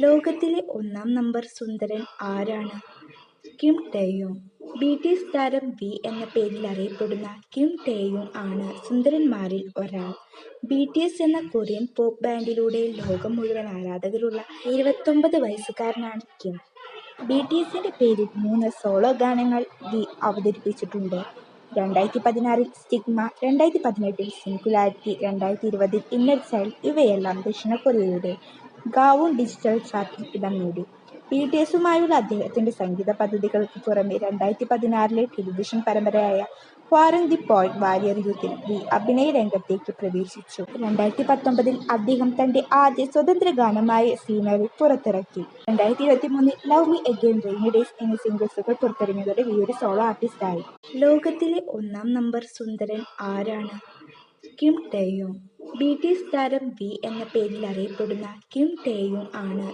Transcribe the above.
ലോകത്തിലെ ഒന്നാം നമ്പർ സുന്ദരൻ ആരാണ്? കിം ടേയോങ്. ബിടിഎസ് താരം വി എന്ന പേരിൽ അറിയപ്പെടുന്ന കിം ടേയോങ് ആണ് സുന്ദരന്മാരിൽ ഒരാൾ. ബിടിഎസ് എന്ന കൊറിയൻ പോപ്പ് ബാൻഡിലൂടെ ലോകം മുഴുവൻ ആരാധകരുള്ള 29 വയസ്സുകാരനാണ് കിം. ബിടിഎസിന്റെ പേരിൽ 3 സോളോ ഗാനങ്ങൾ വി അവതരിപ്പിച്ചിട്ടുണ്ട്. 2016-ൽ സ്റ്റിഗ്മ, 2018-ൽ സിംഗുലാരിറ്റി, 2020-ൽ ഇന്നർ ചൈൽഡ് ഇവയെല്ലാം ദക്ഷിണ കൊറിയയുടെ ഗാവോൺ ഡിജിറ്റൽ ചാർട്ടിൽ ഇടം നേടി. ബിടിഎസുമായുള്ള അദ്ദേഹത്തിന്റെ സംഗീത പദ്ധതികൾക്ക് പുറമെ 2016-ലെ ടെലിവിഷൻ പരമ്പരയായ ഹ്വാരങ് ദി പോയിന്റ് വാരിയർ യൂത്തിൽ വി അഭിനയ രംഗത്തേക്ക് പ്രവേശിച്ചു. 2019-ൽ അദ്ദേഹം തന്റെ ആദ്യ സ്വതന്ത്ര ഗാനമായ സീനറി പുറത്തിറക്കി. 2023-ൽ love me again, rainy days എന്നീ സിംഗിൾസുകൾ പുറത്തിറങ്ങിയതോടെ വി ഒരു സോളോ ആർട്ടിസ്റ്റായി. ലോകത്തിലെ ഒന്നാം നമ്പർ സുന്ദരൻ ആരാണ്? കിം ടേയോങ്. ബിടിഎസ് താരം വി എന്ന പേരിൽ അറിയപ്പെടുന്ന കിം ടേയോങ് ആണ്